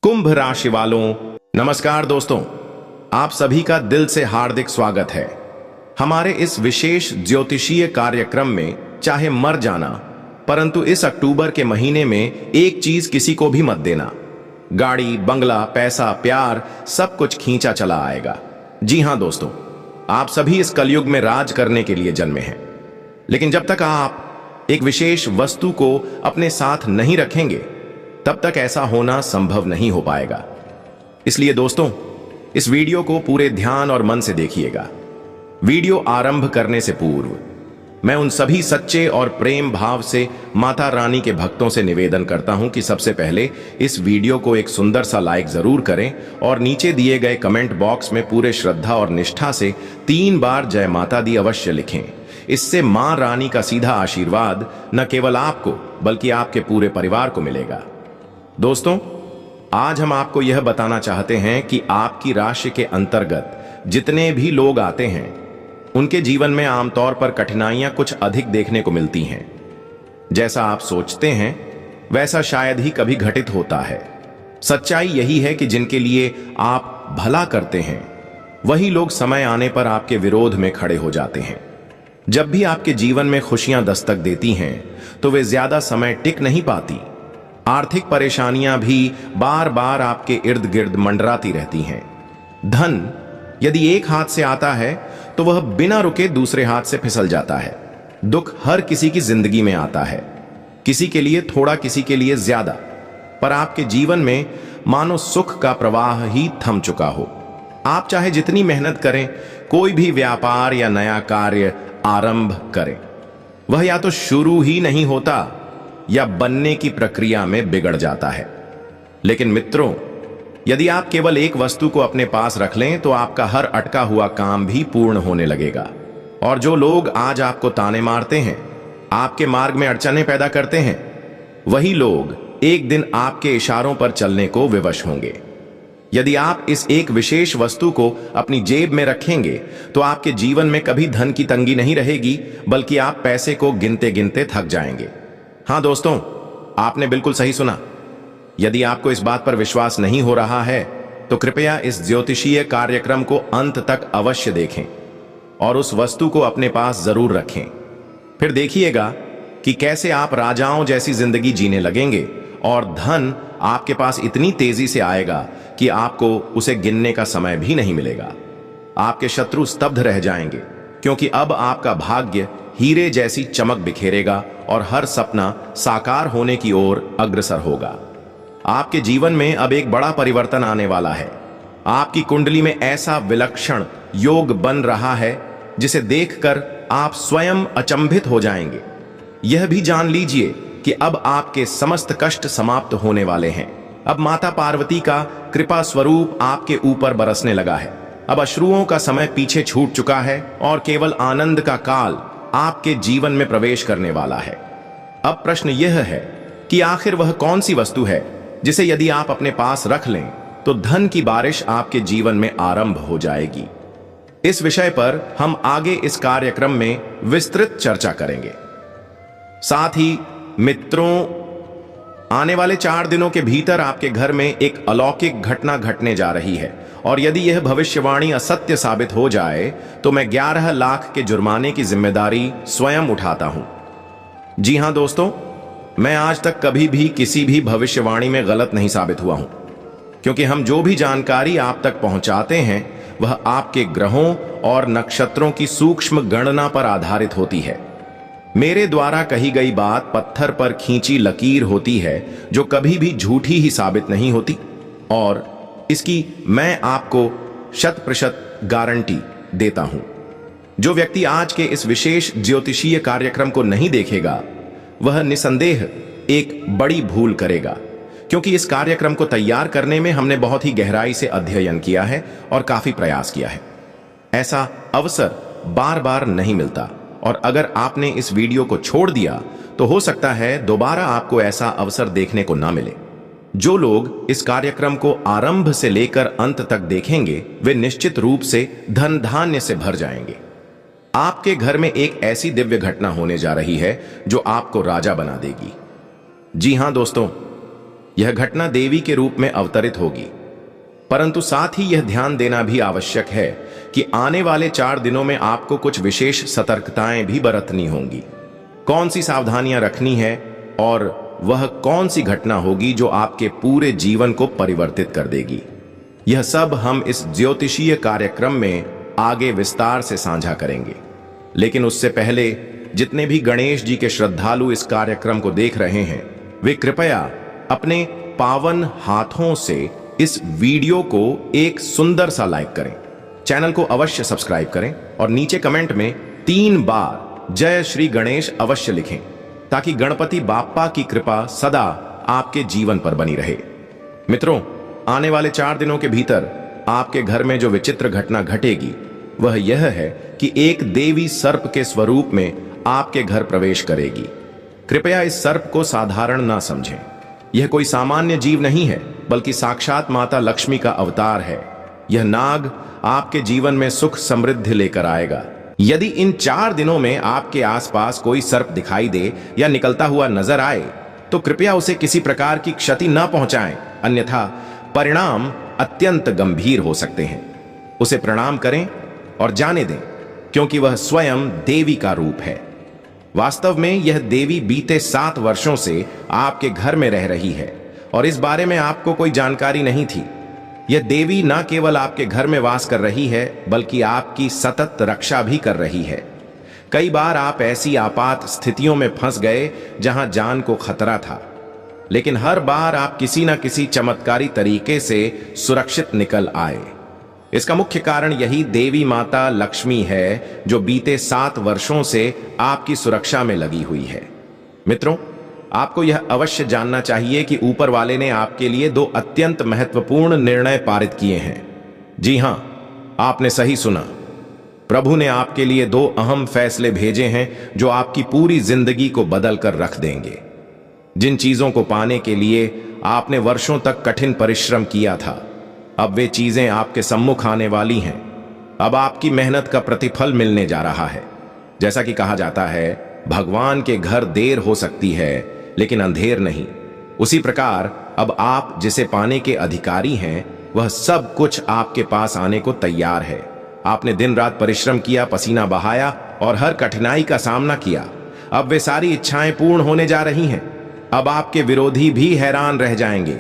कुंभ राशि वालों, नमस्कार दोस्तों। आप सभी का दिल से हार्दिक स्वागत है हमारे इस विशेष ज्योतिषीय कार्यक्रम में। चाहे मर जाना, परंतु इस अक्टूबर के महीने में एक चीज किसी को भी मत देना। गाड़ी, बंगला, पैसा, प्यार, सब कुछ खींचा चला आएगा। जी हां दोस्तों, आप सभी इस कलयुग में राज करने के लिए जन्मे हैं, लेकिन जब तक आप एक विशेष वस्तु को अपने साथ नहीं रखेंगे, तब तक ऐसा होना संभव नहीं हो पाएगा। इसलिए दोस्तों, इस वीडियो को पूरे ध्यान और मन से देखिएगा। वीडियो आरंभ करने से पूर्व मैं उन सभी सच्चे और प्रेम भाव से माता रानी के भक्तों से निवेदन करता हूं कि सबसे पहले इस वीडियो को एक सुंदर सा लाइक जरूर करें और नीचे दिए गए कमेंट बॉक्स में पूरे श्रद्धा और निष्ठा से 3 बार जय माता दी अवश्य लिखें। इससे मां रानी का सीधा आशीर्वाद न केवल आपको बल्कि आपके पूरे परिवार को मिलेगा। दोस्तों, आज हम आपको यह बताना चाहते हैं कि आपकी राशि के अंतर्गत जितने भी लोग आते हैं, उनके जीवन में आमतौर पर कठिनाइयां कुछ अधिक देखने को मिलती हैं। जैसा आप सोचते हैं वैसा शायद ही कभी घटित होता है। सच्चाई यही है कि जिनके लिए आप भला करते हैं, वही लोग समय आने पर आपके विरोध में खड़े हो जाते हैं। जब भी आपके जीवन में खुशियां दस्तक देती हैं, तो वे ज्यादा समय टिक नहीं पाती। आर्थिक परेशानियां भी बार बार आपके इर्द गिर्द मंडराती रहती हैं। धन यदि एक हाथ से आता है तो वह बिना रुके दूसरे हाथ से फिसल जाता है। दुख हर किसी की जिंदगी में आता है, किसी के लिए थोड़ा, किसी के लिए ज्यादा, पर आपके जीवन में मानो सुख का प्रवाह ही थम चुका हो। आप चाहे जितनी मेहनत करें, कोई भी व्यापार या नया कार्य आरंभ करें, वह या तो शुरू ही नहीं होता या बनने की प्रक्रिया में बिगड़ जाता है। लेकिन मित्रों, यदि आप केवल एक वस्तु को अपने पास रख लें तो आपका हर अटका हुआ काम भी पूर्ण होने लगेगा। और जो लोग आज आपको ताने मारते हैं, आपके मार्ग में अड़चने पैदा करते हैं, वही लोग एक दिन आपके इशारों पर चलने को विवश होंगे। यदि आप इस एक विशेष वस्तु को अपनी जेब में रखेंगे तो आपके जीवन में कभी धन की तंगी नहीं रहेगी, बल्कि आप पैसे को गिनते गिनते थक जाएंगे। हां दोस्तों, आपने बिल्कुल सही सुना। यदि आपको इस बात पर विश्वास नहीं हो रहा है तो कृपया इस ज्योतिषीय कार्यक्रम को अंत तक अवश्य देखें और उस वस्तु को अपने पास जरूर रखें। फिर देखिएगा कि कैसे आप राजाओं जैसी जिंदगी जीने लगेंगे और धन आपके पास इतनी तेजी से आएगा कि आपको उसे गिनने का समय भी नहीं मिलेगा। आपके शत्रु स्तब्ध रह जाएंगे, क्योंकि अब आपका भाग्य हीरे जैसी चमक बिखेरेगा और हर सपना साकार होने की ओर अग्रसर होगा। आपके जीवन में अब एक बड़ा परिवर्तन आने वाला है। आपकी कुंडली में ऐसा विलक्षण योग बन रहा है जिसे देखकर आप स्वयं अचंभित हो जाएंगे। यह भी जान लीजिए कि अब आपके समस्त कष्ट समाप्त होने वाले हैं। अब माता पार्वती का कृपा स्वरूप आपके ऊपर बरसने लगा है। अब अश्रुओं का समय पीछे छूट चुका है और केवल आनंद का काल आपके जीवन में प्रवेश करने वाला है। अब प्रश्न यह है कि आखिर वह कौन सी वस्तु है जिसे यदि आप अपने पास रख लें तो धन की बारिश आपके जीवन में आरंभ हो जाएगी। इस विषय पर हम आगे इस कार्यक्रम में विस्तृत चर्चा करेंगे। साथ ही मित्रों, आने वाले 4 दिनों के भीतर आपके घर में एक अलौकिक घटना घटने जा रही है, और यदि यह भविष्यवाणी असत्य साबित हो जाए तो मैं 11 लाख के जुर्माने की जिम्मेदारी स्वयं उठाता हूं। जी हां दोस्तों, मैं आज तक कभी भी किसी भी भविष्यवाणी में गलत नहीं साबित हुआ हूं, क्योंकि हम जो भी जानकारी आप तक पहुंचाते हैं वह आपके ग्रहों और नक्षत्रों की सूक्ष्म गणना पर आधारित होती है। मेरे द्वारा कही गई बात पत्थर पर खींची लकीर होती है, जो कभी भी झूठी ही साबित नहीं होती, और इसकी मैं आपको 100% गारंटी देता हूं। जो व्यक्ति आज के इस विशेष ज्योतिषीय कार्यक्रम को नहीं देखेगा, वह निसंदेह एक बड़ी भूल करेगा, क्योंकि इस कार्यक्रम को तैयार करने में हमने बहुत ही गहराई से अध्ययन किया है और काफी प्रयास किया है। ऐसा अवसर बार बार नहीं मिलता, और अगर आपने इस वीडियो को छोड़ दिया तो हो सकता है दोबारा आपको ऐसा अवसर देखने को ना मिले। जो लोग इस कार्यक्रम को आरंभ से लेकर अंत तक देखेंगे, वे निश्चित रूप से धन धान्य से भर जाएंगे। आपके घर में एक ऐसी दिव्य घटना होने जा रही है जो आपको राजा बना देगी। जी हां दोस्तों, यह घटना देवी के रूप में अवतरित होगी, परंतु साथ ही यह ध्यान देना भी आवश्यक है कि आने वाले 4 दिनों में आपको कुछ विशेष सतर्कताएं भी बरतनी होंगी। कौन सी सावधानियां रखनी है और वह कौन सी घटना होगी जो आपके पूरे जीवन को परिवर्तित कर देगी, यह सब हम इस ज्योतिषीय कार्यक्रम में आगे विस्तार से साझा करेंगे। लेकिन उससे पहले जितने भी गणेश जी के श्रद्धालु इस कार्यक्रम को देख रहे हैं, वे कृपया अपने पावन हाथों से इस वीडियो को एक सुंदर सा लाइक करें, चैनल को अवश्य सब्सक्राइब करें और नीचे कमेंट में 3 बार जय श्री गणेश अवश्य लिखें, ताकि गणपति बाप्पा की कृपा सदा आपके जीवन पर बनी रहे। मित्रों, आने वाले 4 दिनों के भीतर आपके घर में जो विचित्र घटना घटेगी वह यह है कि एक देवी सर्प के स्वरूप में आपके घर प्रवेश करेगी। कृपया इस सर्प को साधारण ना समझें। यह कोई सामान्य जीव नहीं है, बल्कि साक्षात माता लक्ष्मी का अवतार है। यह नाग आपके जीवन में सुख समृद्धि लेकर आएगा। यदि इन 4 दिनों में आपके आसपास कोई सर्प दिखाई दे या निकलता हुआ नजर आए, तो कृपया उसे किसी प्रकार की क्षति न पहुंचाएं, अन्यथा परिणाम अत्यंत गंभीर हो सकते हैं। उसे प्रणाम करें और जाने दें, क्योंकि वह स्वयं देवी का रूप है। वास्तव में यह देवी बीते 7 वर्षों से आपके घर में रह रही है और इस बारे में आपको कोई जानकारी नहीं थी। यह देवी न केवल आपके घर में वास कर रही है, बल्कि आपकी सतत रक्षा भी कर रही है। कई बार आप ऐसी आपात स्थितियों में फंस गए जहां जान को खतरा था, लेकिन हर बार आप किसी न किसी चमत्कारी तरीके से सुरक्षित निकल आए। इसका मुख्य कारण यही देवी माता लक्ष्मी है, जो बीते 7 वर्षों से आपकी सुरक्षा में लगी हुई है। मित्रों, आपको यह अवश्य जानना चाहिए कि ऊपर वाले ने आपके लिए 2 अत्यंत महत्वपूर्ण निर्णय पारित किए हैं। जी हां, आपने सही सुना। प्रभु ने आपके लिए 2 अहम फैसले भेजे हैं जो आपकी पूरी जिंदगी को बदल कर रख देंगे। जिन चीजों को पाने के लिए आपने वर्षों तक कठिन परिश्रम किया था, अब वे चीजें आपके सम्मुख आने वाली हैं। अब आपकी मेहनत का प्रतिफल मिलने जा रहा है। जैसा कि कहा जाता है, भगवान के घर देर हो सकती है लेकिन अंधेर नहीं। उसी प्रकार अब आप जिसे पाने के अधिकारी हैं, वह सब कुछ आपके पास आने को तैयार है। आपने दिन रात परिश्रम किया, पसीना बहाया और हर कठिनाई का सामना किया। अब वे सारी इच्छाएं पूर्ण होने जा रही हैं। अब आपके विरोधी भी हैरान रह जाएंगे,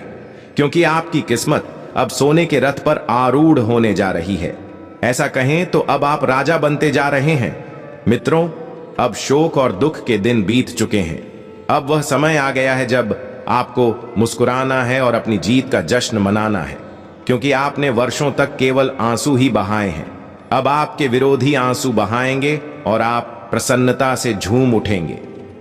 क्योंकि आपकी किस्मत अब सोने के रथ पर आरूढ़ होने जा रही है। ऐसा कहें तो अब आप राजा बनते जा रहे हैं। मित्रों, अब शोक और दुख के दिन बीत चुके हैं। अब वह समय आ गया है जब आपको मुस्कुराना है और अपनी जीत का जश्न मनाना है, क्योंकि आपने वर्षों तक केवल आंसू ही बहाए हैं। अब आपके विरोधी आंसू बहाएंगे और आप प्रसन्नता से झूम उठेंगे।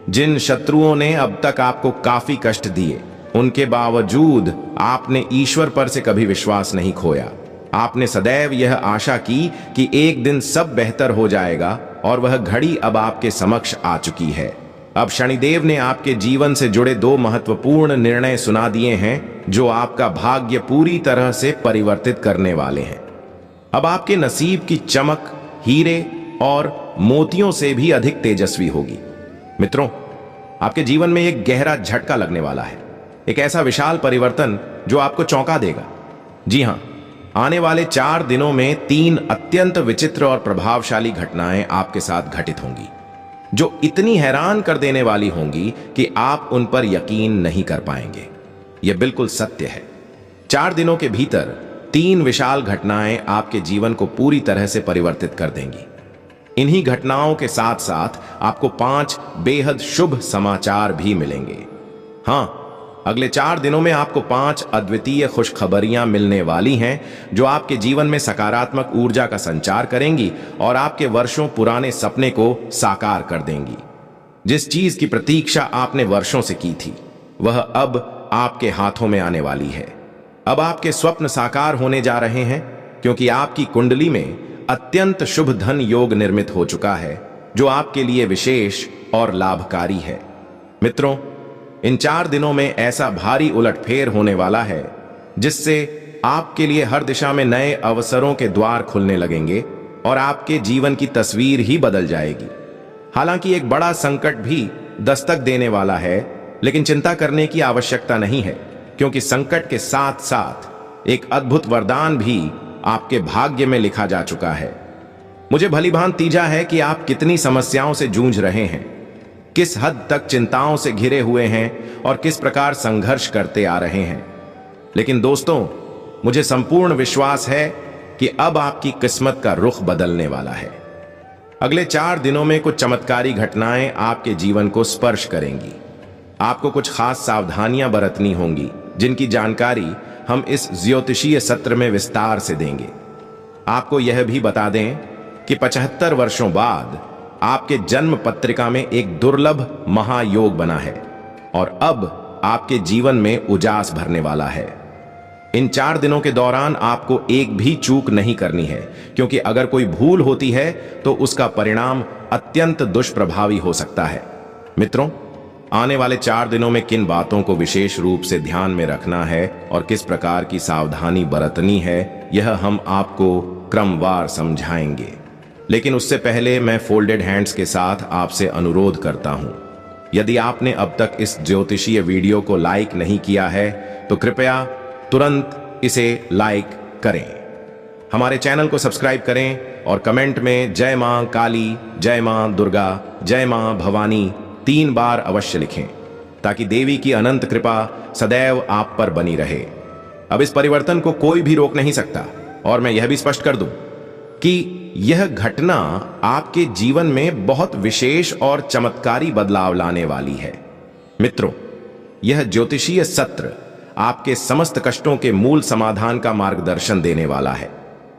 जिन शत्रुओं ने अब तक आपको काफी कष्ट दिए, उनके बावजूद आपने ईश्वर पर से कभी विश्वास नहीं खोया। आपने सदैव यह आशा की कि एक दिन सब बेहतर हो जाएगा, और वह घड़ी अब आपके समक्ष आ चुकी है। अब शनिदेव ने आपके जीवन से जुड़े 2 महत्वपूर्ण निर्णय सुना दिए हैं, जो आपका भाग्य पूरी तरह से परिवर्तित करने वाले हैं। अब आपके नसीब की चमक हीरे और मोतियों से भी अधिक तेजस्वी होगी। मित्रों, आपके जीवन में एक गहरा झटका लगने वाला है, एक ऐसा विशाल परिवर्तन जो आपको चौंका देगा। जी हां, आने वाले 4 दिनों में 3 अत्यंत विचित्र और प्रभावशाली घटनाएं आपके साथ घटित होंगी, जो इतनी हैरान कर देने वाली होंगी कि आप उन पर यकीन नहीं कर पाएंगे। यह बिल्कुल सत्य है। 4 दिनों के भीतर 3 विशाल घटनाएं आपके जीवन को पूरी तरह से परिवर्तित कर देंगी। इन्हीं घटनाओं के साथ साथ आपको 5 बेहद शुभ समाचार भी मिलेंगे। हां, अगले 4 दिनों में आपको 5 अद्वितीय खुशखबरियां मिलने वाली हैं, जो आपके जीवन में सकारात्मक ऊर्जा का संचार करेंगी और आपके वर्षों पुराने सपने को साकार कर देंगी। जिस चीज की प्रतीक्षा आपने वर्षों से की थी, वह अब आपके हाथों में आने वाली है। अब आपके स्वप्न साकार होने जा रहे हैं, क्योंकि आपकी कुंडली में अत्यंत शुभ धन योग निर्मित हो चुका है, जो आपके लिए विशेष और लाभकारी है। मित्रों, इन 4 दिनों में ऐसा भारी उलटफेर होने वाला है, जिससे आपके लिए हर दिशा में नए अवसरों के द्वार खुलने लगेंगे और आपके जीवन की तस्वीर ही बदल जाएगी। हालांकि एक बड़ा संकट भी दस्तक देने वाला है, लेकिन चिंता करने की आवश्यकता नहीं है, क्योंकि संकट के साथ साथ एक अद्भुत वरदान भी आपके भाग्य में लिखा जा चुका है। मुझे भलीभांति तीजा है कि आप कितनी समस्याओं से जूझ रहे हैं, किस हद तक चिंताओं से घिरे हुए हैं और किस प्रकार संघर्ष करते आ रहे हैं। लेकिन दोस्तों, मुझे संपूर्ण विश्वास है कि अब आपकी किस्मत का रुख बदलने वाला है। अगले 4 दिनों में कुछ चमत्कारी घटनाएं आपके जीवन को स्पर्श करेंगी। आपको कुछ खास सावधानियां बरतनी होंगी, जिनकी जानकारी हम इस ज्योतिषीय सत्र में विस्तार से देंगे। आपको यह भी बता दें कि 75 वर्षों बाद आपके जन्म पत्रिका में एक दुर्लभ महायोग बना है और अब आपके जीवन में उजास भरने वाला है। इन 4 दिनों के दौरान आपको एक भी चूक नहीं करनी है, क्योंकि अगर कोई भूल होती है तो उसका परिणाम अत्यंत दुष्प्रभावी हो सकता है। मित्रों, आने वाले 4 दिनों में किन बातों को विशेष रूप से ध्यान में रखना है और किस प्रकार की सावधानी बरतनी है, यह हम आपको क्रमवार समझाएंगे। लेकिन उससे पहले मैं फोल्डेड हैंड्स के साथ आपसे अनुरोध करता हूं, यदि आपने अब तक इस ज्योतिषीय वीडियो को लाइक नहीं किया है तो कृपया तुरंत इसे लाइक करें, हमारे चैनल को सब्सक्राइब करें और कमेंट में जय मां काली, जय मां दुर्गा, जय मां भवानी 3 बार अवश्य लिखें, ताकि देवी की अनंत कृपा सदैव आप पर बनी रहे। अब इस परिवर्तन को कोई भी रोक नहीं सकता और मैं यह भी स्पष्ट कर दूं कि यह घटना आपके जीवन में बहुत विशेष और चमत्कारी बदलाव लाने वाली है। मित्रों, यह ज्योतिषीय सत्र आपके समस्त कष्टों के मूल समाधान का मार्गदर्शन देने वाला है।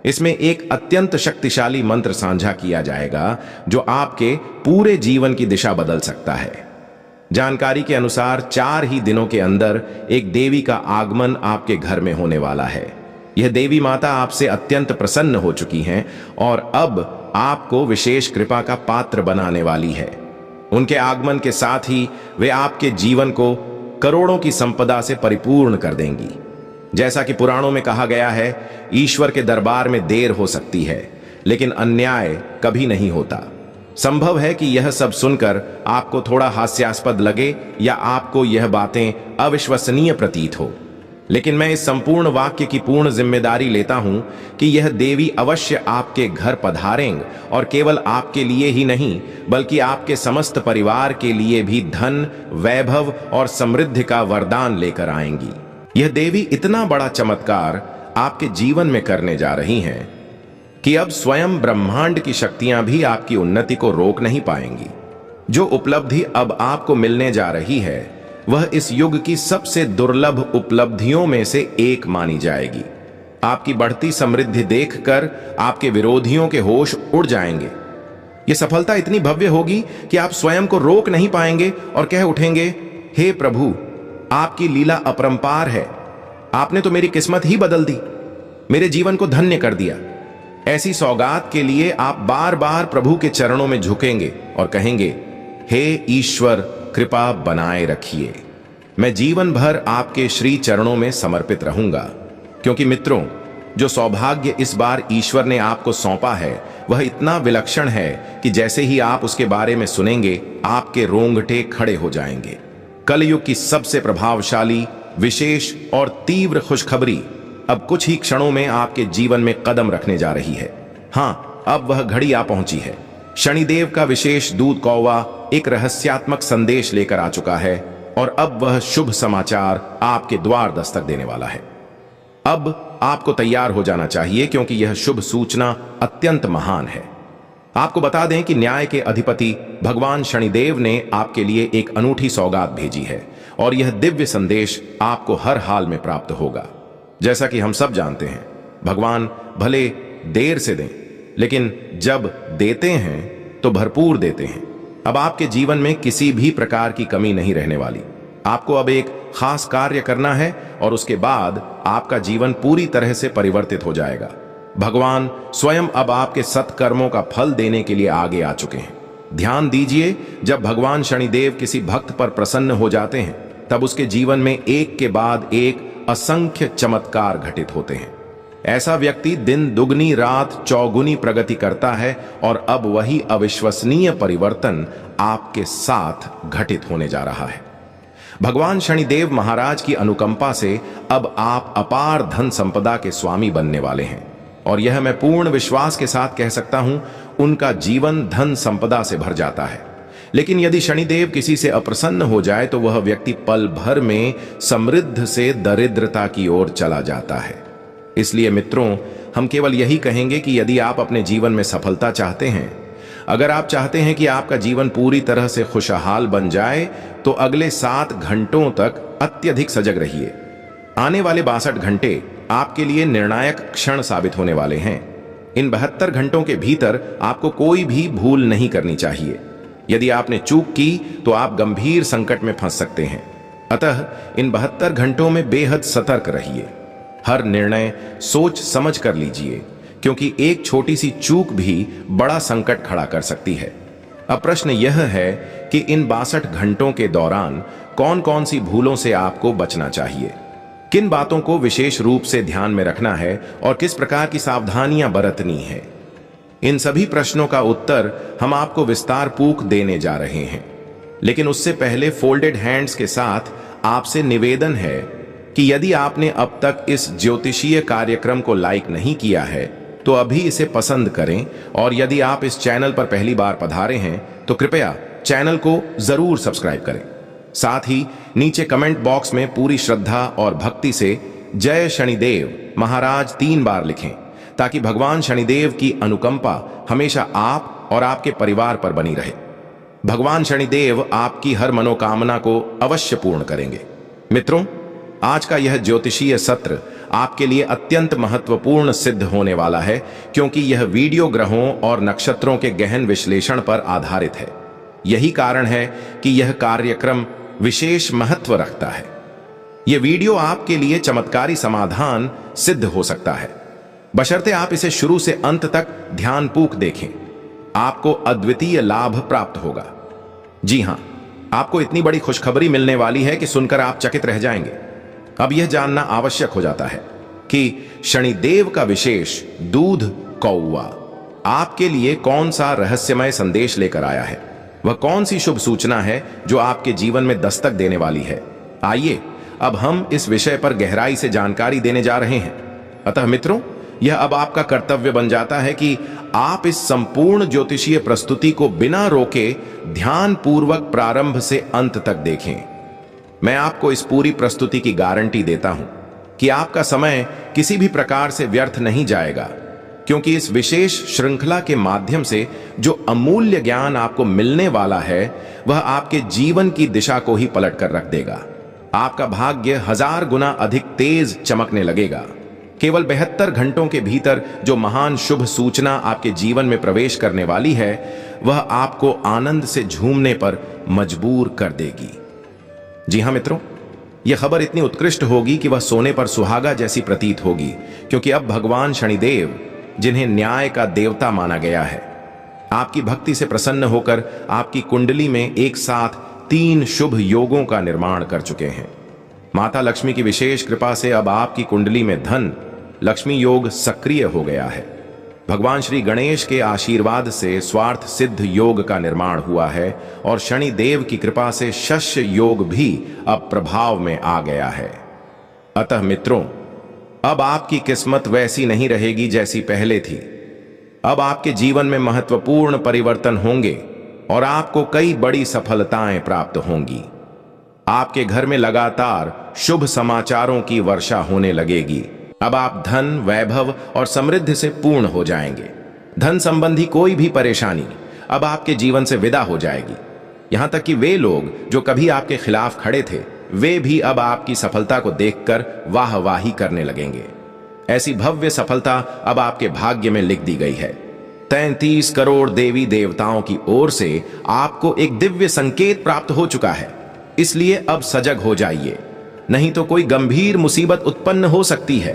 इसमें एक अत्यंत शक्तिशाली मंत्र साझा किया जाएगा जो आपके पूरे जीवन की दिशा बदल सकता है। जानकारी के अनुसार 4 ही दिनों के अंदर एक देवी का आगमन आपके घर में होने वाला है। यह देवी माता आपसे अत्यंत प्रसन्न हो चुकी हैं और अब आपको विशेष कृपा का पात्र बनाने वाली है। उनके आगमन के साथ ही वे आपके जीवन को करोड़ों की संपदा से परिपूर्ण कर देंगी। जैसा कि पुराणों में कहा गया है, ईश्वर के दरबार में देर हो सकती है, लेकिन अन्याय कभी नहीं होता। संभव है कि यह सब सुनकर आपको थोड़ा हास्यास्पद लगे या आपको यह बातें अविश्वसनीय प्रतीत हो, लेकिन मैं इस संपूर्ण वाक्य की पूर्ण जिम्मेदारी लेता हूं कि यह देवी अवश्य आपके घर पधारेंगे और केवल आपके लिए ही नहीं बल्कि आपके समस्त परिवार के लिए भी धन, वैभव और समृद्धि का वरदान लेकर आएंगी। यह देवी इतना बड़ा चमत्कार आपके जीवन में करने जा रही हैं कि अब स्वयं ब्रह्मांड की शक्तियां भी आपकी उन्नति को रोक नहीं पाएंगी। जो उपलब्धि अब आपको मिलने जा रही है वह इस युग की सबसे दुर्लभ उपलब्धियों में से एक मानी जाएगी। आपकी बढ़ती समृद्धि देखकर आपके विरोधियों के होश उड़ जाएंगे। यह सफलता इतनी भव्य होगी कि आप स्वयं को रोक नहीं पाएंगे और कह उठेंगे, हे प्रभु, आपकी लीला अपरंपार है। आपने तो मेरी किस्मत ही बदल दी, मेरे जीवन को धन्य कर दिया। ऐसी सौगात के लिए आप बार बार प्रभु के चरणों में झुकेंगे और कहेंगे, हे ईश्वर, कृपा बनाए रखिए। मैं जीवन भर आपके श्री चरणों में समर्पित रहूंगा। क्योंकि मित्रों, जो सौभाग्य इस बार ईश्वर ने आपको सौंपा है वह इतना विलक्षण है कि जैसे ही आप उसके बारे में सुनेंगे आपके रोंगटे खड़े हो जाएंगे। कलयुग की सबसे प्रभावशाली, विशेष और तीव्र खुशखबरी अब कुछ ही क्षणों में आपके जीवन में कदम रखने जा रही है। हाँ, अब वह घड़ी आ पहुंची है। शनिदेव का विशेष दूत कौवा एक रहस्यात्मक संदेश लेकर आ चुका है और अब वह शुभ समाचार आपके द्वार दस्तक देने वाला है। अब आपको तैयार हो जाना चाहिए, क्योंकि यह शुभ सूचना अत्यंत महान है। आपको बता दें कि न्याय के अधिपति भगवान शनिदेव ने आपके लिए एक अनूठी सौगात भेजी है और यह दिव्य संदेश आपको हर हाल में प्राप्त होगा। जैसा कि हम सब जानते हैं, भगवान भले देर से दें, लेकिन जब देते हैं तो भरपूर देते हैं। अब आपके जीवन में किसी भी प्रकार की कमी नहीं रहने वाली। आपको अब एक खास कार्य करना है और उसके बाद आपका जीवन पूरी तरह से परिवर्तित हो जाएगा। भगवान स्वयं अब आपके सत्कर्मों का फल देने के लिए आगे आ चुके हैं। ध्यान दीजिए, जब भगवान शनिदेव किसी भक्त पर प्रसन्न हो जाते हैं तब उसके जीवन में एक के बाद एक असंख्य चमत्कार घटित होते हैं। ऐसा व्यक्ति दिन दुगनी रात चौगुनी प्रगति करता है और अब वही अविश्वसनीय परिवर्तन आपके साथ घटित होने जा रहा है। भगवान शनिदेव महाराज की अनुकंपा से अब आप अपार धन संपदा के स्वामी बनने वाले हैं, और यह मैं पूर्ण विश्वास के साथ कह सकता हूं, उनका जीवन धन संपदा से भर जाता है। लेकिन यदि शनिदेव किसी से अप्रसन्न हो जाए तो वह व्यक्ति पल भर में समृद्ध से दरिद्रता की ओर चला जाता है। इसलिए मित्रों, हम केवल यही कहेंगे कि यदि आप अपने जीवन में सफलता चाहते हैं, अगर आप चाहते हैं कि आपका जीवन पूरी तरह से खुशहाल बन जाए, तो अगले 7 घंटों तक अत्यधिक सजग रहिए। आने वाले 62 घंटे आपके लिए निर्णायक क्षण साबित होने वाले हैं। इन 72 घंटों के भीतर आपको कोई भी भूल नहीं करनी चाहिए। यदि आपने चूक की तो आप गंभीर संकट में फंस सकते हैं। अतः इन 72 घंटों में बेहद सतर्क रहिए। हर निर्णय सोच समझ कर लीजिए, क्योंकि एक छोटी सी चूक भी बड़ा संकट खड़ा कर सकती है। अब प्रश्न यह है कि इन 62 घंटों के दौरान कौन कौन सी भूलों से आपको बचना चाहिए, किन बातों को विशेष रूप से ध्यान में रखना है और किस प्रकार की सावधानियां बरतनी है। इन सभी प्रश्नों का उत्तर हम आपको विस्तार पूर्वक देने जा रहे हैं। लेकिन उससे पहले फोल्डेड हैंड्स के साथ आपसे निवेदन है कि यदि आपने अब तक इस ज्योतिषीय कार्यक्रम को लाइक नहीं किया है तो अभी इसे पसंद करें, और यदि आप इस चैनल पर पहली बार पधारे हैं तो कृपया चैनल को जरूर सब्सक्राइब करें। साथ ही नीचे कमेंट बॉक्स में पूरी श्रद्धा और भक्ति से जय शनिदेव महाराज 3 बार लिखें, ताकि भगवान शनिदेव की अनुकंपा हमेशा आप और आपके परिवार पर बनी रहे। भगवान शनिदेव आपकी हर मनोकामना को अवश्य पूर्ण करेंगे। मित्रों, आज का यह ज्योतिषीय सत्र आपके लिए अत्यंत महत्वपूर्ण सिद्ध होने वाला है, क्योंकि यह वीडियो ग्रहों और नक्षत्रों के गहन विश्लेषण पर आधारित है। यही कारण है कि यह कार्यक्रम विशेष महत्व रखता है। यह वीडियो आपके लिए चमत्कारी समाधान सिद्ध हो सकता है, बशर्ते आप इसे शुरू से अंत तक ध्यानपूर्वक देखें। आपको अद्वितीय लाभ प्राप्त होगा। जी हां, आपको इतनी बड़ी खुशखबरी मिलने वाली है कि सुनकर आप चकित रह जाएंगे। अब यह जानना आवश्यक हो जाता है कि शनिदेव का विशेष दूध कौवा आपके लिए कौन सा रहस्यमय संदेश लेकर आया है। वह कौन सी शुभ सूचना है जो आपके जीवन में दस्तक देने वाली है। आइए अब हम इस विषय पर गहराई से जानकारी देने जा रहे हैं। अतः मित्रों, यह अब आपका कर्तव्य बन जाता है कि आप इस संपूर्ण ज्योतिषीय प्रस्तुति को बिना रोके ध्यानपूर्वक प्रारंभ से अंत तक देखें। मैं आपको इस पूरी प्रस्तुति की गारंटी देता हूं कि आपका समय किसी भी प्रकार से व्यर्थ नहीं जाएगा, क्योंकि इस विशेष श्रृंखला के माध्यम से जो अमूल्य ज्ञान आपको मिलने वाला है वह आपके जीवन की दिशा को ही पलट कर रख देगा। आपका भाग्य 1000 गुना अधिक तेज चमकने लगेगा। केवल 72 घंटों के भीतर जो महान शुभ सूचना आपके जीवन में प्रवेश करने वाली है वह आपको आनंद से झूमने पर मजबूर कर देगी। जी हां मित्रों, यह खबर इतनी उत्कृष्ट होगी कि वह सोने पर सुहागा जैसी प्रतीत होगी, क्योंकि अब भगवान शनिदेव, जिन्हें न्याय का देवता माना गया है, आपकी भक्ति से प्रसन्न होकर आपकी कुंडली में एक साथ 3 शुभ योगों का निर्माण कर चुके हैं। माता लक्ष्मी की विशेष कृपा से अब आपकी कुंडली में धन लक्ष्मी योग सक्रिय हो गया है। भगवान श्री गणेश के आशीर्वाद से स्वार्थ सिद्ध योग का निर्माण हुआ है, और शनि देव की कृपा से शस्य योग भी अब प्रभाव में आ गया है। अतः मित्रों, अब आपकी किस्मत वैसी नहीं रहेगी जैसी पहले थी। अब आपके जीवन में महत्वपूर्ण परिवर्तन होंगे और आपको कई बड़ी सफलताएं प्राप्त होंगी। आपके घर में लगातार शुभ समाचारों की वर्षा होने लगेगी। अब आप धन, वैभव और समृद्धि से पूर्ण हो जाएंगे। धन संबंधी कोई भी परेशानी अब आपके जीवन से विदा हो जाएगी। यहां तक कि वे लोग जो कभी आपके खिलाफ खड़े थे, वे भी अब आपकी सफलता को देखकर वाहवाही करने लगेंगे। ऐसी भव्य सफलता अब आपके भाग्य में लिख दी गई है। 33 करोड़ देवी देवताओं की ओर से आपको एक दिव्य संकेत प्राप्त हो चुका है। इसलिए अब सजग हो जाइए, नहीं तो कोई गंभीर मुसीबत उत्पन्न हो सकती है।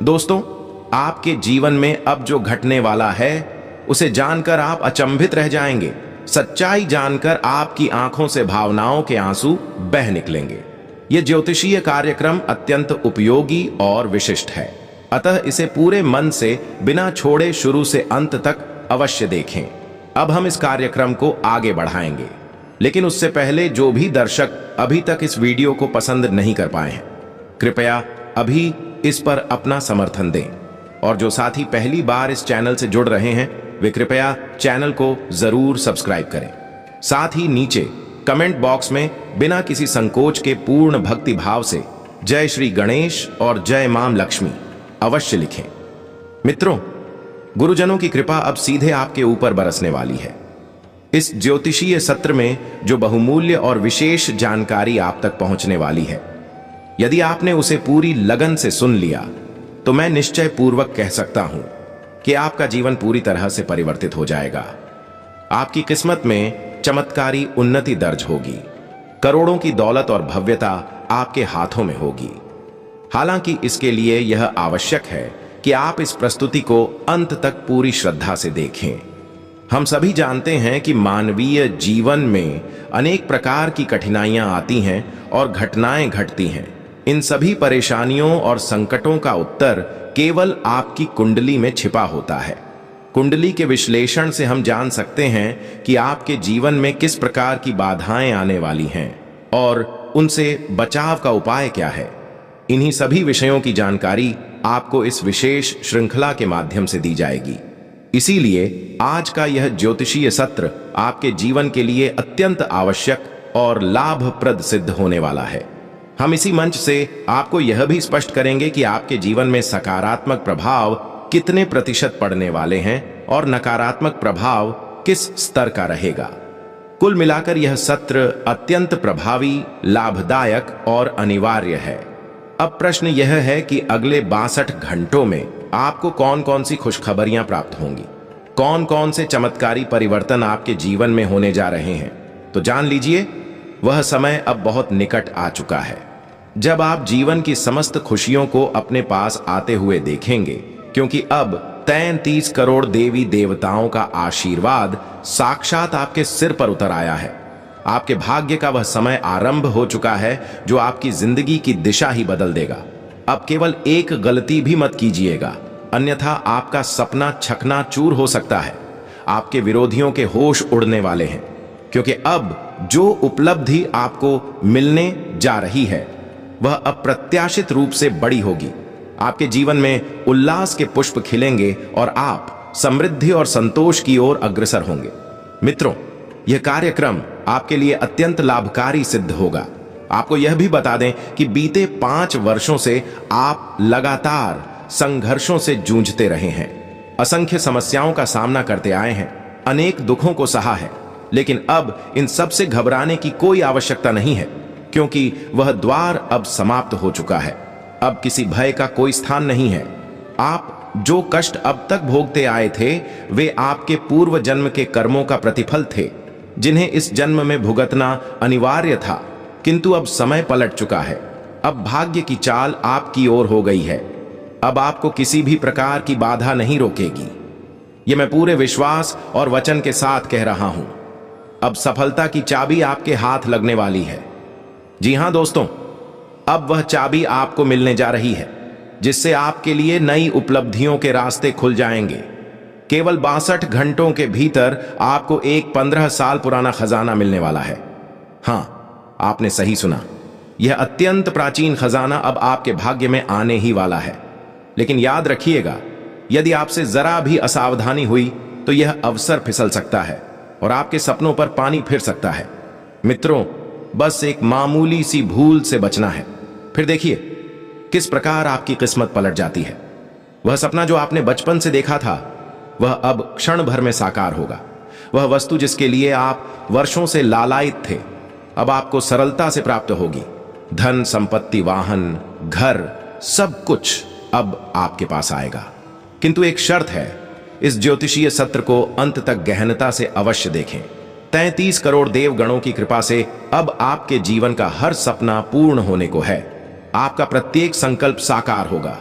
दोस्तों, आपके जीवन में अब जो घटने वाला है उसे जानकर आप अचंभित रह जाएंगे। सच्चाई जानकर आपकी आंखों से भावनाओं के आंसू बह निकलेंगे। यह ज्योतिषीय कार्यक्रम अत्यंत उपयोगी और विशिष्ट है, अतः इसे पूरे मन से बिना छोड़े शुरू से अंत तक अवश्य देखें। अब हम इस कार्यक्रम को आगे बढ़ाएंगे, लेकिन उससे पहले जो भी दर्शक अभी तक इस वीडियो को पसंद नहीं कर पाए हैं, कृपया अभी इस पर अपना समर्थन दें। और जो साथी पहली बार इस चैनल से जुड़ रहे हैं वे कृपया चैनल को जरूर सब्सक्राइब करें। साथ ही नीचे कमेंट बॉक्स में बिना किसी संकोच के पूर्ण भक्ति भाव से जय श्री गणेश और जय मां लक्ष्मी अवश्य लिखें। मित्रों, गुरुजनों की कृपा अब सीधे आपके ऊपर बरसने वाली है। इस ज्योतिषीय सत्र में जो बहुमूल्य और विशेष जानकारी आप तक पहुंचने वाली है, यदि आपने उसे पूरी लगन से सुन लिया तो मैं निश्चय पूर्वक कह सकता हूं कि आपका जीवन पूरी तरह से परिवर्तित हो जाएगा। आपकी किस्मत में चमत्कारी उन्नति दर्ज होगी। करोड़ों की दौलत और भव्यता आपके हाथों में होगी। हालांकि इसके लिए यह आवश्यक है कि आप इस प्रस्तुति को अंत तक पूरी श्रद्धा से देखें। हम सभी जानते हैं कि मानवीय जीवन में अनेक प्रकार की कठिनाइयां आती हैं और घटनाएं घटती हैं। इन सभी परेशानियों और संकटों का उत्तर केवल आपकी कुंडली में छिपा होता है। कुंडली के विश्लेषण से हम जान सकते हैं कि आपके जीवन में किस प्रकार की बाधाएं आने वाली हैं और उनसे बचाव का उपाय क्या है। इन्हीं सभी विषयों की जानकारी आपको इस विशेष श्रृंखला के माध्यम से दी जाएगी। इसीलिए आज का यह ज्योतिषीय सत्र आपके जीवन के लिए अत्यंत आवश्यक और लाभप्रद सिद्ध होने वाला है। हम इसी मंच से आपको यह भी स्पष्ट करेंगे कि आपके जीवन में सकारात्मक प्रभाव कितने प्रतिशत पड़ने वाले हैं और नकारात्मक प्रभाव किस स्तर का रहेगा। कुल मिलाकर यह सत्र अत्यंत प्रभावी, लाभदायक और अनिवार्य है। अब प्रश्न यह है कि अगले 62 घंटों में आपको कौन कौन सी खुशखबरियां प्राप्त होंगी, कौन कौन से चमत्कारी परिवर्तन आपके जीवन में होने जा रहे हैं। तो जान लीजिए, वह समय अब बहुत निकट आ चुका है जब आप जीवन की समस्त खुशियों को अपने पास आते हुए देखेंगे, क्योंकि अब 33 करोड़ देवी देवताओं का आशीर्वाद साक्षात आपके सिर पर उतर आया है। आपके भाग्य का वह समय आरंभ हो चुका है जो आपकी जिंदगी की दिशा ही बदल देगा। अब केवल एक गलती भी मत कीजिएगा, अन्यथा आपका सपना चकनाचूर हो सकता है। आपके विरोधियों के होश उड़ने वाले हैं, क्योंकि अब जो उपलब्धि आपको मिलने जा रही है वह अप्रत्याशित रूप से बड़ी होगी। आपके जीवन में उल्लास के पुष्प खिलेंगे और आप समृद्धि और संतोष की ओर अग्रसर होंगे। मित्रों, यह कार्यक्रम आपके लिए अत्यंत लाभकारी सिद्ध होगा। आपको यह भी बता दें कि बीते 5 वर्षों से आप लगातार संघर्षों से जूझते रहे हैं, असंख्य समस्याओं का सामना करते आए हैं, अनेक दुखों को सहा है। लेकिन अब इन सब से घबराने की कोई आवश्यकता नहीं है, क्योंकि वह द्वार अब समाप्त हो चुका है। अब किसी भय का कोई स्थान नहीं है। आप जो कष्ट अब तक भोगते आए थे वे आपके पूर्व जन्म के कर्मों का प्रतिफल थे, जिन्हें इस जन्म में भुगतना अनिवार्य था। किंतु अब समय पलट चुका है। अब भाग्य की चाल आपकी ओर हो गई है। अब आपको किसी भी प्रकार की बाधा नहीं रोकेगी। यह मैं पूरे विश्वास और वचन के साथ कह रहा हूं। अब सफलता की चाबी आपके हाथ लगने वाली है। जी हां दोस्तों, अब वह चाबी आपको मिलने जा रही है, जिससे आपके लिए नई उपलब्धियों के रास्ते खुल जाएंगे। केवल 62 घंटों के भीतर आपको एक 15 साल पुराना खजाना मिलने वाला है। हां, आपने सही सुना। यह अत्यंत प्राचीन खजाना अब आपके भाग्य में आने ही वाला है। लेकिन याद रखिएगा, यदि आपसे जरा भी असावधानी हुई तो यह अवसर फिसल सकता है और आपके सपनों पर पानी फिर सकता है। मित्रों, बस एक मामूली सी भूल से बचना है, फिर देखिए किस प्रकार आपकी किस्मत पलट जाती है। वह सपना जो आपने बचपन से देखा था वह अब क्षण भर में साकार होगा। वह वस्तु जिसके लिए आप वर्षों से लालायित थे अब आपको सरलता से प्राप्त होगी। धन, संपत्ति, वाहन, घर, सब कुछ अब आपके पास आएगा। किंतु एक शर्त है, इस ज्योतिषीय सत्र को अंत तक गहनता से अवश्य देखें। 33 करोड़ देवगणों की कृपा से अब आपके जीवन का हर सपना पूर्ण होने को है। आपका प्रत्येक संकल्प साकार होगा।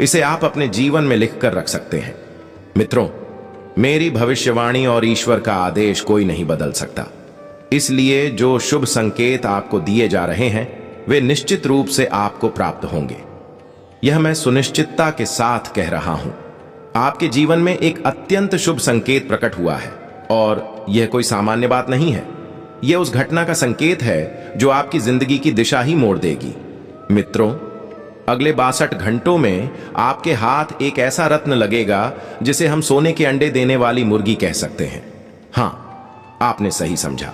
इसे आप अपने जीवन में लिखकर रख सकते हैं। मित्रों, मेरी भविष्यवाणी और ईश्वर का आदेश कोई नहीं बदल सकता। इसलिए जो शुभ संकेत आपको दिए जा रहे हैं वे निश्चित रूप से आपको प्राप्त होंगे। यह मैं सुनिश्चितता के साथ कह रहा हूं। आपके जीवन में एक अत्यंत शुभ संकेत प्रकट हुआ है और यह कोई सामान्य बात नहीं है। यह उस घटना का संकेत है जो आपकी जिंदगी की दिशा ही मोड़ देगी। मित्रों, अगले 62 घंटों में आपके हाथ एक ऐसा रत्न लगेगा जिसे हम सोने के अंडे देने वाली मुर्गी कह सकते हैं। हां, आपने सही समझा।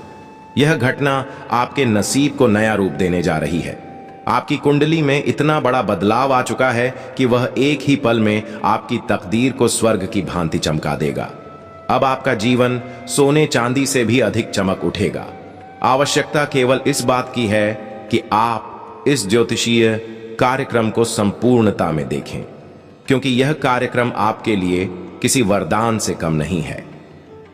यह घटना आपके नसीब को नया रूप देने जा रही है। आपकी कुंडली में इतना बड़ा बदलाव आ चुका है कि वह एक ही पल में आपकी तकदीर को स्वर्ग की भांति चमका देगा। अब आपका जीवन सोने चांदी से भी अधिक चमक उठेगा। आवश्यकता केवल इस बात की है कि आप इस ज्योतिषीय कार्यक्रम को संपूर्णता में देखें, क्योंकि यह कार्यक्रम आपके लिए किसी वरदान से कम नहीं है।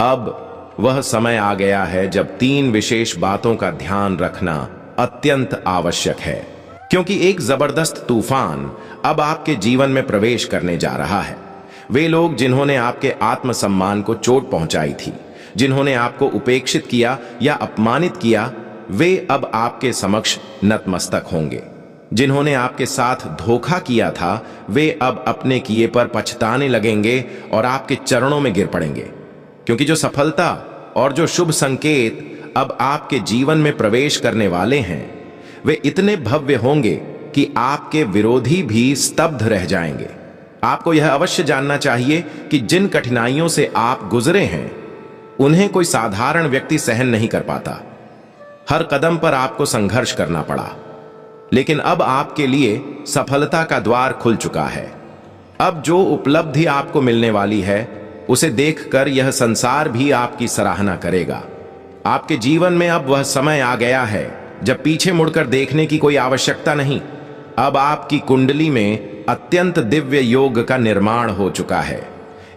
अब वह समय आ गया है जब 3 विशेष बातों का ध्यान रखना अत्यंत आवश्यक है, क्योंकि एक जबरदस्त तूफान अब आपके जीवन में प्रवेश करने जा रहा है। वे लोग जिन्होंने आपके आत्मसम्मान को चोट पहुंचाई थी, जिन्होंने आपको उपेक्षित किया या अपमानित किया, वे अब आपके समक्ष नतमस्तक होंगे। जिन्होंने आपके साथ धोखा किया था, वे अब अपने किए पर पछताने लगेंगे और आपके चरणों में गिर पड़ेंगे, क्योंकि जो सफलता और जो शुभ संकेत अब आपके जीवन में प्रवेश करने वाले हैं, वे इतने भव्य होंगे कि आपके विरोधी भी स्तब्ध रह जाएंगे। आपको यह अवश्य जानना चाहिए कि जिन कठिनाइयों से आप गुजरे हैं, उन्हें कोई साधारण व्यक्ति सहन नहीं कर पाता। हर कदम पर आपको संघर्ष करना पड़ा, लेकिन अब आपके लिए सफलता का द्वार खुल चुका है। अब जो उपलब्धि आपको मिलने वाली है, उसे देखकर यह संसार भी आपकी सराहना करेगा। आपके जीवन में अब वह समय आ गया है जब पीछे मुड़कर देखने की कोई आवश्यकता नहीं। अब आपकी कुंडली में अत्यंत दिव्य योग का निर्माण हो चुका है।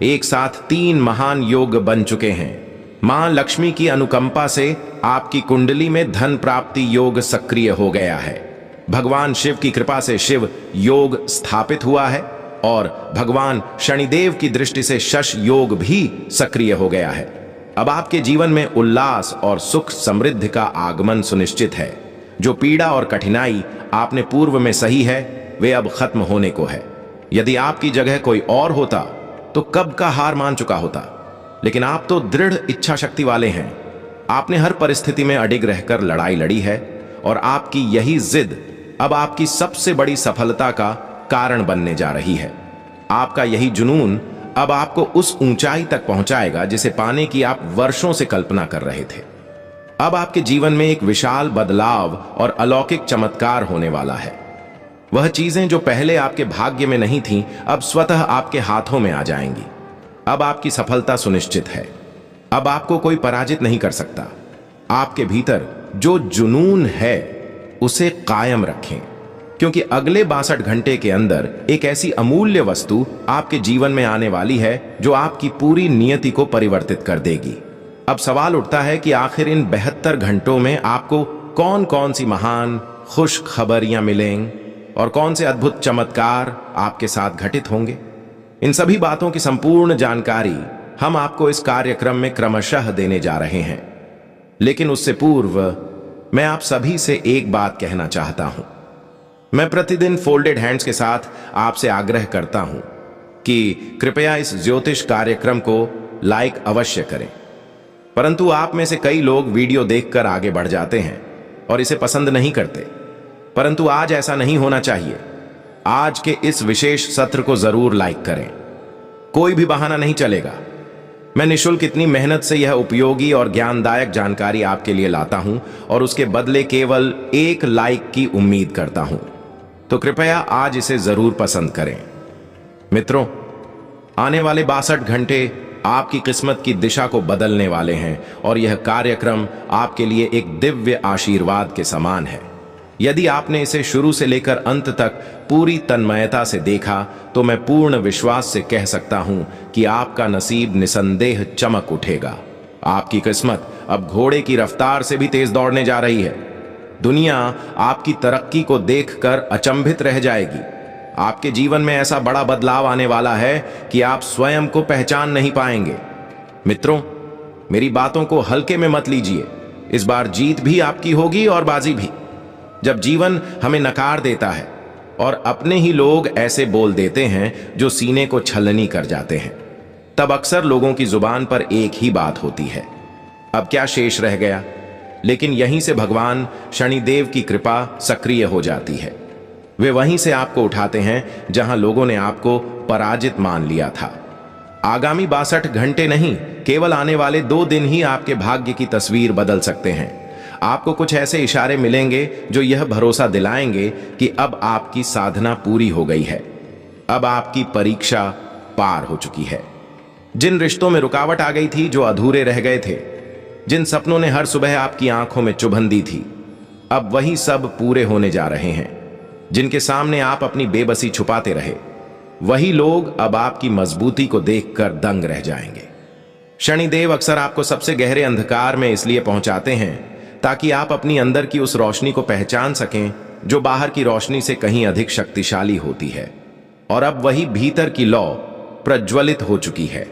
एक साथ 3 महान योग बन चुके हैं। मां लक्ष्मी की अनुकंपा से आपकी कुंडली में धन प्राप्ति योग सक्रिय हो गया है। भगवान शिव की कृपा से शिव योग स्थापित हुआ है और भगवान शनिदेव की दृष्टि से शश योग भी सक्रिय हो गया है। अब आपके जीवन में उल्लास और सुख समृद्धि का आगमन सुनिश्चित है। जो पीड़ा और कठिनाई आपने पूर्व में सही है, वे अब खत्म होने को है। यदि आपकी जगह कोई और होता तो कब का हार मान चुका होता, लेकिन आप तो दृढ़ इच्छा शक्ति वाले हैं। आपने हर परिस्थिति में अडिग रहकर लड़ाई लड़ी है और आपकी यही जिद अब आपकी सबसे बड़ी सफलता का कारण बनने जा रही है। आपका यही जुनून अब आपको उस ऊंचाई तक पहुंचाएगा जिसे पाने की आप वर्षों से कल्पना कर रहे थे। अब आपके जीवन में एक विशाल बदलाव और अलौकिक चमत्कार होने वाला है। वह चीजें जो पहले आपके भाग्य में नहीं थीं, अब स्वतः आपके हाथों में आ जाएंगी। अब आपकी सफलता सुनिश्चित है। अब आपको कोई पराजित नहीं कर सकता। आपके भीतर जो जुनून है उसे कायम रखें, क्योंकि अगले 62 घंटे के अंदर एक ऐसी अमूल्य वस्तु आपके जीवन में आने वाली है जो आपकी पूरी नियति को परिवर्तित कर देगी। अब सवाल उठता है कि आखिर इन 72 घंटों में आपको कौन कौन सी महान खुश खबरियां मिलेंगी और कौन से अद्भुत चमत्कार आपके साथ घटित होंगे। इन सभी बातों की संपूर्ण जानकारी हम आपको इस कार्यक्रम में क्रमशः देने जा रहे हैं। लेकिन उससे पूर्व मैं आप सभी से एक बात कहना चाहता हूं। मैं प्रतिदिन फोल्डेड हैंड्स के साथ आपसे आग्रह करता हूं कि कृपया इस ज्योतिष कार्यक्रम को लाइक अवश्य करें, परंतु आप में से कई लोग वीडियो देखकर आगे बढ़ जाते हैं और इसे पसंद नहीं करते। परंतु आज ऐसा नहीं होना चाहिए। आज के इस विशेष सत्र को जरूर लाइक करें। कोई भी बहाना नहीं चलेगा। मैं निःशुल्क इतनी मेहनत से यह उपयोगी और ज्ञानदायक जानकारी आपके लिए लाता हूं और उसके बदले केवल एक लाइक की उम्मीद करता हूं। तो कृपया आज इसे जरूर पसंद करें। मित्रों, आने वाले 62 घंटे आपकी किस्मत की दिशा को बदलने वाले हैं और यह कार्यक्रम आपके लिए एक दिव्य आशीर्वाद के समान है। यदि आपने इसे शुरू से लेकर अंत तक पूरी तन्मयता से देखा तो मैं पूर्ण विश्वास से कह सकता हूं कि आपका नसीब निसंदेह चमक उठेगा। आपकी किस्मत अब घोड़े की रफ्तार से भी तेज दौड़ने जा रही है। दुनिया आपकी तरक्की को देखकर अचंभित रह जाएगी। आपके जीवन में ऐसा बड़ा बदलाव आने वाला है कि आप स्वयं को पहचान नहीं पाएंगे। मित्रों, मेरी बातों को हल्के में मत लीजिए। इस बार जीत भी आपकी होगी और बाजी भी। जब जीवन हमें नकार देता है और अपने ही लोग ऐसे बोल देते हैं जो सीने को छलनी कर जाते हैं, तब अक्सर लोगों की जुबान पर एक ही बात होती है, अब क्या शेष रह गया। लेकिन यहीं से भगवान शनिदेव की कृपा सक्रिय हो जाती है। वे वहीं से आपको उठाते हैं जहां लोगों ने आपको पराजित मान लिया था। आगामी 62 घंटे नहीं, केवल आने वाले 2 दिन ही आपके भाग्य की तस्वीर बदल सकते हैं। आपको कुछ ऐसे इशारे मिलेंगे जो यह भरोसा दिलाएंगे कि अब आपकी साधना पूरी हो गई है, अब आपकी परीक्षा पार हो चुकी है। जिन रिश्तों में रुकावट आ गई थी, जो अधूरे रह गए थे, जिन सपनों ने हर सुबह आपकी आंखों में चुभन दी थी, अब वही सब पूरे होने जा रहे हैं। जिनके सामने आप अपनी बेबसी छुपाते रहे, वही लोग अब आपकी मजबूती को देखकर दंग रह जाएंगे। शनिदेव अक्सर आपको सबसे गहरे अंधकार में इसलिए पहुंचाते हैं ताकि आप अपनी अंदर की उस रोशनी को पहचान सकें जो बाहर की रोशनी से कहीं अधिक शक्तिशाली होती है। और अब वही भीतर की लौ प्रज्वलित हो चुकी है।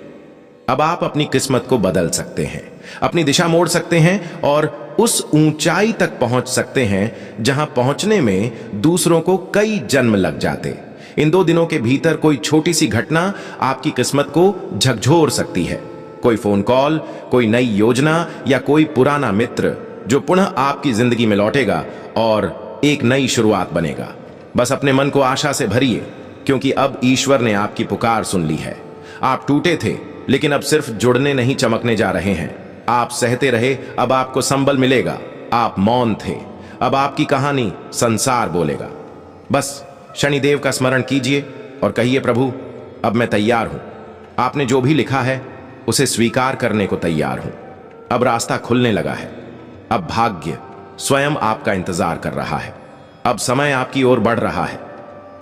अब आप अपनी किस्मत को बदल सकते हैं, अपनी दिशा मोड़ सकते हैं और उस ऊंचाई तक पहुंच सकते हैं जहां पहुंचने में दूसरों को कई जन्म लग जाते। इन 2 दिनों के भीतर कोई छोटी सी घटना आपकी किस्मत को झकझोर सकती है। कोई फोन कॉल, कोई नई योजना या कोई पुराना मित्र जो पुनः आपकी जिंदगी में लौटेगा और एक नई शुरुआत बनेगा। बस अपने मन को आशा से भरिए, क्योंकि अब ईश्वर ने आपकी पुकार सुन ली है। आप टूटे थे, लेकिन अब सिर्फ जुड़ने नहीं, चमकने जा रहे हैं। आप सहते रहे, अब आपको संबल मिलेगा। आप मौन थे, अब आपकी कहानी संसार बोलेगा। बस शनिदेव का स्मरण कीजिए और कहिए, प्रभु अब मैं तैयार हूं। आपने जो भी लिखा है उसे स्वीकार करने को तैयार हूं। अब रास्ता खुलने लगा है। अब भाग्य स्वयं आपका इंतजार कर रहा है। अब समय आपकी ओर बढ़ रहा है।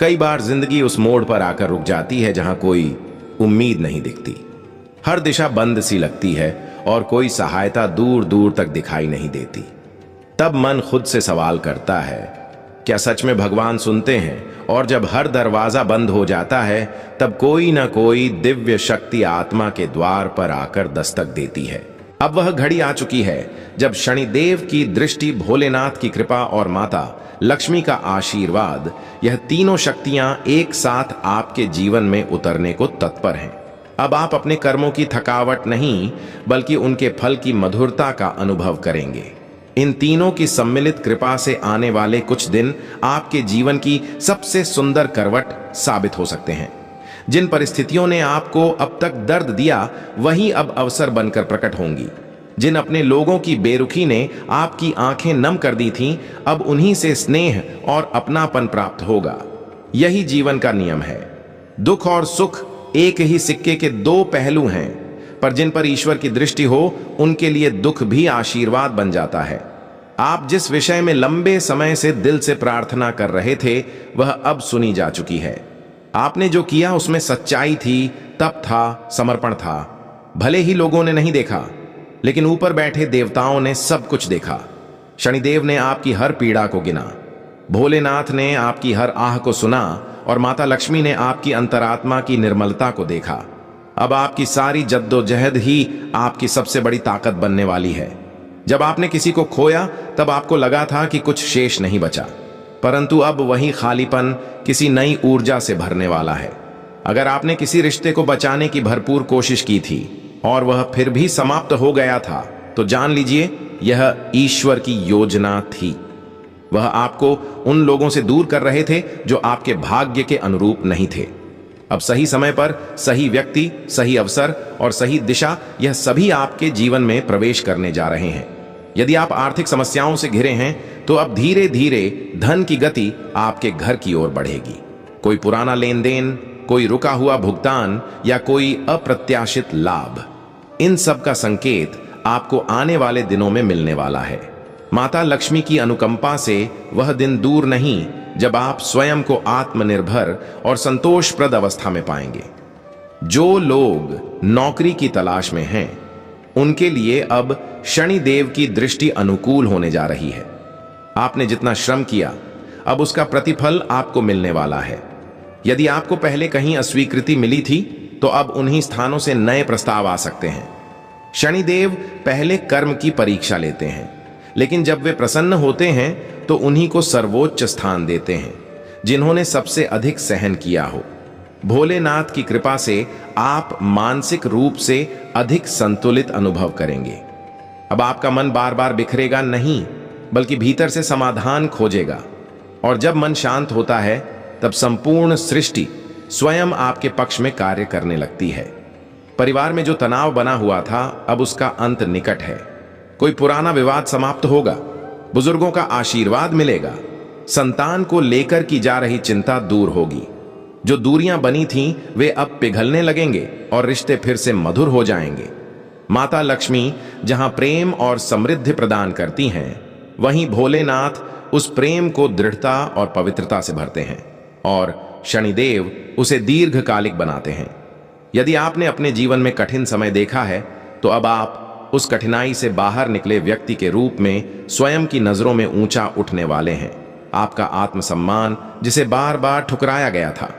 कई बार जिंदगी उस मोड़ पर आकर रुक जाती है जहां कोई उम्मीद नहीं दिखती। हर दिशा बंद सी लगती है और कोई सहायता दूर दूर तक दिखाई नहीं देती। तब मन खुद से सवाल करता है, क्या सच में भगवान सुनते हैं? और जब हर दरवाजा बंद हो जाता है, तब कोई ना कोई दिव्य शक्ति आत्मा के द्वार पर आकर दस्तक देती है। अब वह घड़ी आ चुकी है जब शनिदेव की दृष्टि, भोलेनाथ की कृपा और माता लक्ष्मी का आशीर्वाद, यह तीनों शक्तियां एक साथ आपके जीवन में उतरने को तत्पर हैं। अब आप अपने कर्मों की थकावट नहीं, बल्कि उनके फल की मधुरता का अनुभव करेंगे। इन तीनों की सम्मिलित कृपा से आने वाले कुछ दिन आपके जीवन की सबसे सुंदर करवट साबित हो सकते हैं। जिन परिस्थितियों ने आपको अब तक दर्द दिया, वही अब अवसर बनकर प्रकट होंगी। जिन अपने लोगों की बेरुखी ने आपकी आंखें नम कर दी थीं, अब उन्हीं से स्नेह और अपनापन प्राप्त होगा। यही जीवन का नियम है। दुख और सुख एक ही सिक्के के 2 पहलू हैं, पर जिन पर ईश्वर की दृष्टि हो, उनके लिए दुख भी आशीर्वाद बन जाता है। आप जिस विषय में लंबे समय से दिल से प्रार्थना कर रहे थे, वह अब सुनी जा चुकी है। आपने जो किया उसमें सच्चाई थी, तप था, समर्पण था। भले ही लोगों ने नहीं देखा, लेकिन ऊपर बैठे देवताओं ने सब कुछ देखा। शनिदेव ने आपकी हर पीड़ा को गिना, भोलेनाथ ने आपकी हर आह को सुना और माता लक्ष्मी ने आपकी अंतरात्मा की निर्मलता को देखा। अब आपकी सारी जद्दोजहद ही आपकी सबसे बड़ी ताकत बनने वाली है। जब आपने किसी को खोया, तब आपको लगा था कि कुछ शेष नहीं बचा, परंतु अब वही खालीपन किसी नई ऊर्जा से भरने वाला है। अगर आपने किसी रिश्ते को बचाने की भरपूर कोशिश की थी और वह फिर भी समाप्त हो गया था, तो जान लीजिए यह ईश्वर की योजना थी। वह आपको उन लोगों से दूर कर रहे थे जो आपके भाग्य के अनुरूप नहीं थे। अब सही समय पर सही व्यक्ति, सही अवसर और सही दिशा, यह सभी आपके जीवन में प्रवेश करने जा रहे हैं। यदि आप आर्थिक समस्याओं से घिरे हैं, तो अब धीरे धीरे धन की गति आपके घर की ओर बढ़ेगी। कोई पुराना लेन देन, कोई रुका हुआ भुगतान या कोई अप्रत्याशित लाभ, इन सब का संकेत आपको आने वाले दिनों में मिलने वाला है। माता लक्ष्मी की अनुकंपा से वह दिन दूर नहीं जब आप स्वयं को आत्मनिर्भर और संतोषप्रद अवस्था में पाएंगे। जो लोग नौकरी की तलाश में हैं, उनके लिए अब शनिदेव की दृष्टि अनुकूल होने जा रही है। आपने जितना श्रम किया, अब उसका प्रतिफल आपको मिलने वाला है। यदि आपको पहले कहीं अस्वीकृति मिली थी, तो अब उन्हीं स्थानों से नए प्रस्ताव आ सकते हैं। शनिदेव पहले कर्म की परीक्षा लेते हैं, लेकिन जब वे प्रसन्न होते हैं तो उन्हीं को सर्वोच्च स्थान देते हैं, जिन्होंने सबसे अधिक सहन किया हो। भोलेनाथ की कृपा से आप मानसिक रूप से अधिक संतुलित अनुभव करेंगे। अब आपका मन बार बार बिखरेगा नहीं, बल्कि भीतर से समाधान खोजेगा। और जब मन शांत होता है तब संपूर्ण सृष्टि स्वयं आपके पक्ष में कार्य करने लगती है। परिवार में जो तनाव बना हुआ था, अब उसका अंत निकट है। कोई पुराना विवाद समाप्त होगा, बुजुर्गों का आशीर्वाद मिलेगा, संतान को लेकर की जा रही चिंता दूर होगी। जो दूरियां बनी थीं वे अब पिघलने लगेंगे और रिश्ते फिर से मधुर हो जाएंगे। माता लक्ष्मी जहां प्रेम और समृद्धि प्रदान करती हैं, वहीं भोलेनाथ उस प्रेम को दृढ़ता और पवित्रता से भरते हैं और शनिदेव उसे दीर्घकालिक बनाते हैं। यदि आपने अपने जीवन में कठिन समय देखा है, तो अब आप उस कठिनाई से बाहर निकले व्यक्ति के रूप में स्वयं की नजरों में ऊंचा उठने वाले हैं। आपका आत्मसम्मान जिसे बार बार ठुकराया गया था,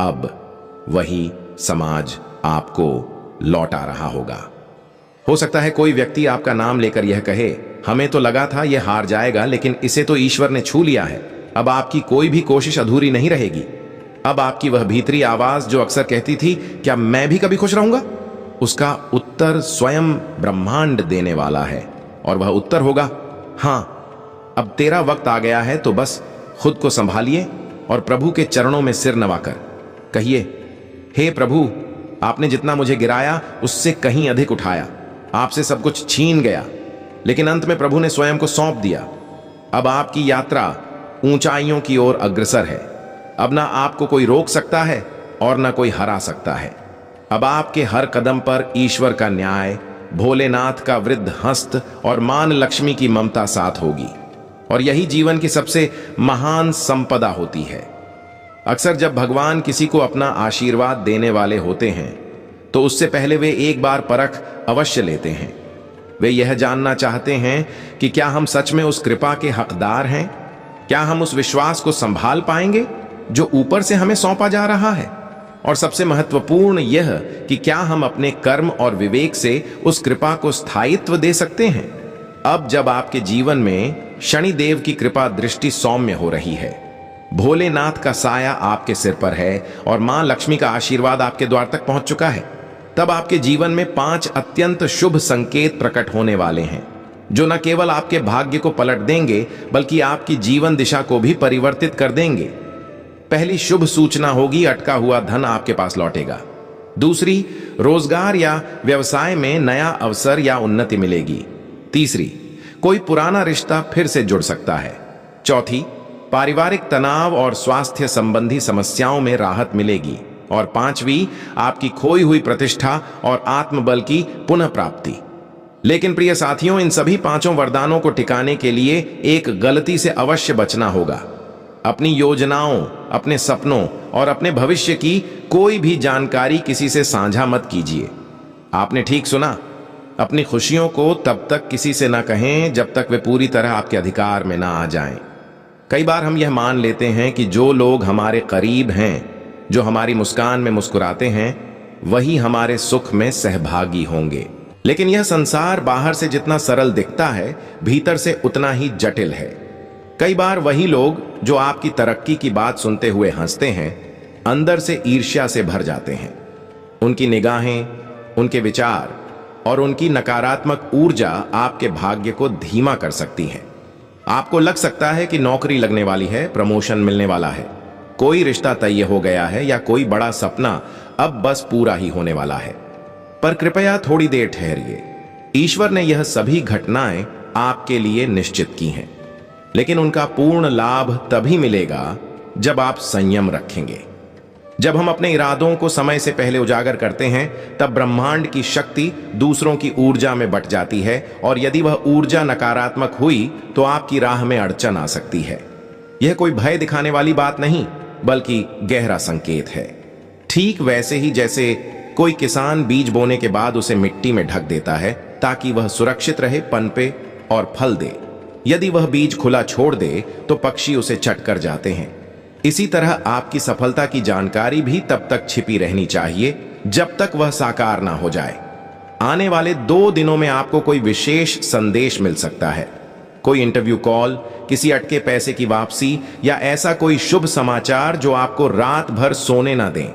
अब वही समाज आपको लौटा रहा होगा। हो सकता है कोई व्यक्ति आपका नाम लेकर यह कहे, हमें तो लगा था यह हार जाएगा, लेकिन इसे तो ईश्वर ने छू लिया है। अब आपकी कोई भी कोशिश अधूरी नहीं रहेगी। अब आपकी वह भीतरी आवाज जो अक्सर कहती थी, क्या मैं भी कभी खुश रहूंगा, उसका उत्तर स्वयं ब्रह्मांड देने वाला है। और वह उत्तर होगा, हां, अब तेरा वक्त आ गया है, तो बस खुद को संभालिए और प्रभु के चरणों में सिर नवाकर कहिए, हे प्रभु, आपने जितना मुझे गिराया उससे कहीं अधिक उठाया, आपसे सब कुछ छीन गया, लेकिन अंत में प्रभु ने स्वयं को सौंप दिया। अब आपकी यात्रा ऊंचाइयों की ओर अग्रसर है। अब ना आपको कोई रोक सकता है और ना कोई हरा सकता है। अब आपके हर कदम पर ईश्वर का न्याय, भोलेनाथ का वृद्ध हस्त और मान लक्ष्मी की ममता साथ होगी। और यही जीवन की सबसे महान संपदा होती है। अक्सर जब भगवान किसी को अपना आशीर्वाद देने वाले होते हैं, तो उससे पहले वे एक बार परख अवश्य लेते हैं। वे यह जानना चाहते हैं कि क्या हम सच में उस कृपा के हकदार हैं, क्या हम उस विश्वास को संभाल पाएंगे जो ऊपर से हमें सौंपा जा रहा है, और सबसे महत्वपूर्ण यह कि क्या हम अपने कर्म और विवेक से उस कृपा को स्थायित्व दे सकते हैं। अब जब आपके जीवन में शनिदेव की कृपा दृष्टि सौम्य हो रही है, भोलेनाथ का साया आपके सिर पर है और मां लक्ष्मी का आशीर्वाद आपके द्वार तक पहुंच चुका है, तब आपके जीवन में 5 अत्यंत शुभ संकेत प्रकट होने वाले हैं, जो न केवल आपके भाग्य को पलट देंगे, बल्कि आपकी जीवन दिशा को भी परिवर्तित कर देंगे। पहली शुभ सूचना होगी, अटका हुआ धन आपके पास लौटेगा। दूसरी, रोजगार या व्यवसाय में नया अवसर या उन्नति मिलेगी। तीसरी, कोई पुराना रिश्ता फिर से जुड़ सकता है। चौथी, पारिवारिक तनाव और स्वास्थ्य संबंधी समस्याओं में राहत मिलेगी। और पांचवी, आपकी खोई हुई प्रतिष्ठा और आत्मबल की पुनः प्राप्ति। लेकिन प्रिय साथियों, इन सभी 5 वरदानों को टिकाने के लिए एक गलती से अवश्य बचना होगा। अपनी योजनाओं, अपने सपनों और अपने भविष्य की कोई भी जानकारी किसी से साझा मत कीजिए। आपने ठीक सुना, अपनी खुशियों को तब तक किसी से ना कहें जब तक वे पूरी तरह आपके अधिकार में ना आ जाएं। कई बार हम यह मान लेते हैं कि जो लोग हमारे करीब हैं, जो हमारी मुस्कान में मुस्कुराते हैं, वही हमारे सुख में सहभागी होंगे। लेकिन यह संसार बाहर से जितना सरल दिखता है, भीतर से उतना ही जटिल है। कई बार वही लोग जो आपकी तरक्की की बात सुनते हुए हंसते हैं, अंदर से ईर्ष्या से भर जाते हैं। उनकी निगाहें, उनके विचार और उनकी नकारात्मक ऊर्जा आपके भाग्य को धीमा कर सकती है। आपको लग सकता है कि नौकरी लगने वाली है, प्रमोशन मिलने वाला है, कोई रिश्ता तय हो गया है या कोई बड़ा सपना अब बस पूरा ही होने वाला है। पर कृपया थोड़ी देर ठहरिए। ईश्वर ने यह सभी घटनाएं आपके लिए निश्चित की हैं, लेकिन उनका पूर्ण लाभ तभी मिलेगा जब आप संयम रखेंगे। जब हम अपने इरादों को समय से पहले उजागर करते हैं, तब ब्रह्मांड की शक्ति दूसरों की ऊर्जा में बट जाती है, और यदि वह ऊर्जा नकारात्मक हुई तो आपकी राह में अड़चन आ सकती है। यह कोई भय दिखाने वाली बात नहीं, बल्कि गहरा संकेत है। ठीक वैसे ही जैसे कोई किसान बीज बोने के बाद उसे मिट्टी में ढक देता है ताकि वह सुरक्षित रहे, पनपे और फल दे। यदि वह बीज खुला छोड़ दे तो पक्षी उसे चट कर जाते हैं। इसी तरह आपकी सफलता की जानकारी भी तब तक छिपी रहनी चाहिए जब तक वह साकार ना हो जाए। आने वाले 2 दिनों में आपको कोई विशेष संदेश मिल सकता है, कोई इंटरव्यू कॉल, किसी अटके पैसे की वापसी या ऐसा कोई शुभ समाचार जो आपको रात भर सोने ना दें।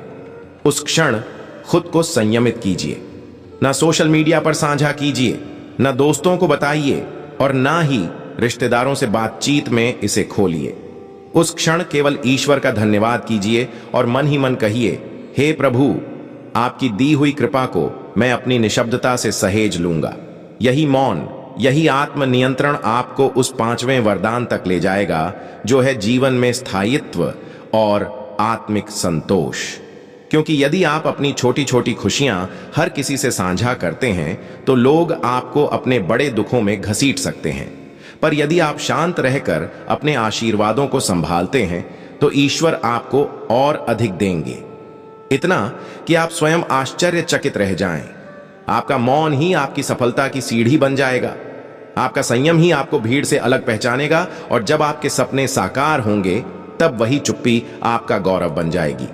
उस क्षण खुद को संयमित कीजिए, ना सोशल मीडिया पर साझा कीजिए, न दोस्तों को बताइए और ना ही रिश्तेदारों से बातचीत में इसे खोलिए। उस क्षण केवल ईश्वर का धन्यवाद कीजिए और मन ही मन कहिए, हे प्रभु, आपकी दी हुई कृपा को मैं अपनी निशब्दता से सहेज लूंगा। यही मौन, यही आत्म नियंत्रण आपको उस 5वें वरदान तक ले जाएगा, जो है जीवन में स्थायित्व और आत्मिक संतोष। क्योंकि यदि आप अपनी छोटी छोटी खुशियां हर किसी से साझा करते हैं तो लोग आपको अपने बड़े दुखों में घसीट सकते हैं, पर यदि आप शांत रहकर अपने आशीर्वादों को संभालते हैं तो ईश्वर आपको और अधिक देंगे, इतना कि आप स्वयं आश्चर्यचकित रह जाएं। आपका मौन ही आपकी सफलता की सीढ़ी बन जाएगा। आपका संयम ही आपको भीड़ से अलग पहचानेगा, और जब आपके सपने साकार होंगे तब वही चुप्पी आपका गौरव बन जाएगी।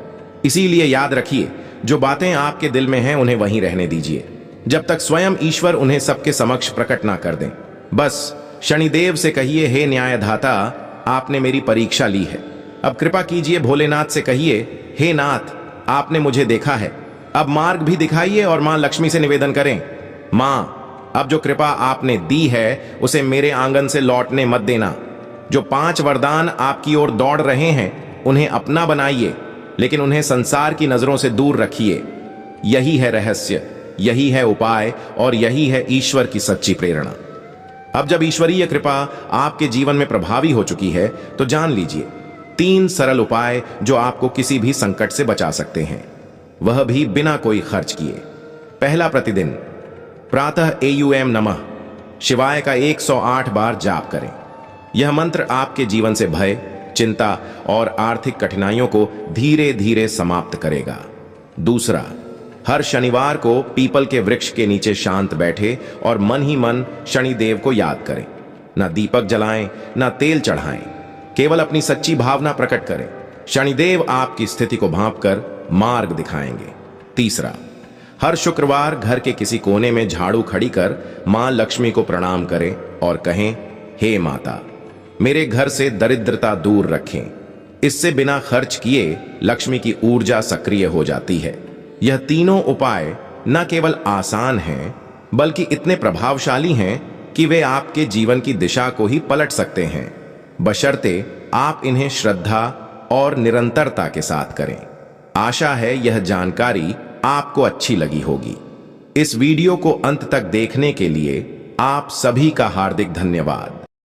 इसीलिए याद रखिए, जो बातें आपके दिल में हैं उन्हें वहीं रहने दीजिए, जब तक स्वयं ईश्वर उन्हें सबके समक्ष प्रकट ना कर दें। बस शनिदेव से कहिए, हे न्यायदाता, आपने मेरी परीक्षा ली है, अब कृपा कीजिए। भोलेनाथ से कहिए, हे नाथ, आपने मुझे देखा है, अब मार्ग भी दिखाइए। और मां लक्ष्मी से निवेदन करें, मां, अब जो कृपा आपने दी है उसे मेरे आंगन से लौटने मत देना। जो 5 वरदान आपकी ओर दौड़ रहे हैं उन्हें अपना बनाइए, लेकिन उन्हें संसार की नजरों से दूर रखिए। यही है रहस्य, यही है उपाय, और यही है ईश्वर की सच्ची प्रेरणा। अब जब ईश्वरीय कृपा आपके जीवन में प्रभावी हो चुकी है तो जान लीजिए 3 सरल उपाय जो आपको किसी भी संकट से बचा सकते हैं, वह भी बिना कोई खर्च किए। पहला, प्रतिदिन प्रातः एयूएम नमः शिवाय का 108 बार जाप करें। यह मंत्र आपके जीवन से भय, चिंता और आर्थिक कठिनाइयों को धीरे धीरे समाप्त करेगा। दूसरा, हर शनिवार को पीपल के वृक्ष के नीचे शांत बैठे और मन ही मन शनिदेव को याद करें। ना दीपक जलाएं, ना तेल चढ़ाएं, केवल अपनी सच्ची भावना प्रकट करें। शनिदेव आपकी स्थिति को भांपकर मार्ग दिखाएंगे। तीसरा, हर शुक्रवार घर के किसी कोने में झाड़ू खड़ी कर मां लक्ष्मी को प्रणाम करें और कहें, हे माता, मेरे घर से दरिद्रता दूर रखें। इससे बिना खर्च किए लक्ष्मी की ऊर्जा सक्रिय हो जाती है। यह तीनों उपाय न केवल आसान हैं, बल्कि इतने प्रभावशाली हैं कि वे आपके जीवन की दिशा को ही पलट सकते हैं, बशर्ते आप इन्हें श्रद्धा और निरंतरता के साथ करें। आशा है यह जानकारी आपको अच्छी लगी होगी। इस वीडियो को अंत तक देखने के लिए आप सभी का हार्दिक धन्यवाद।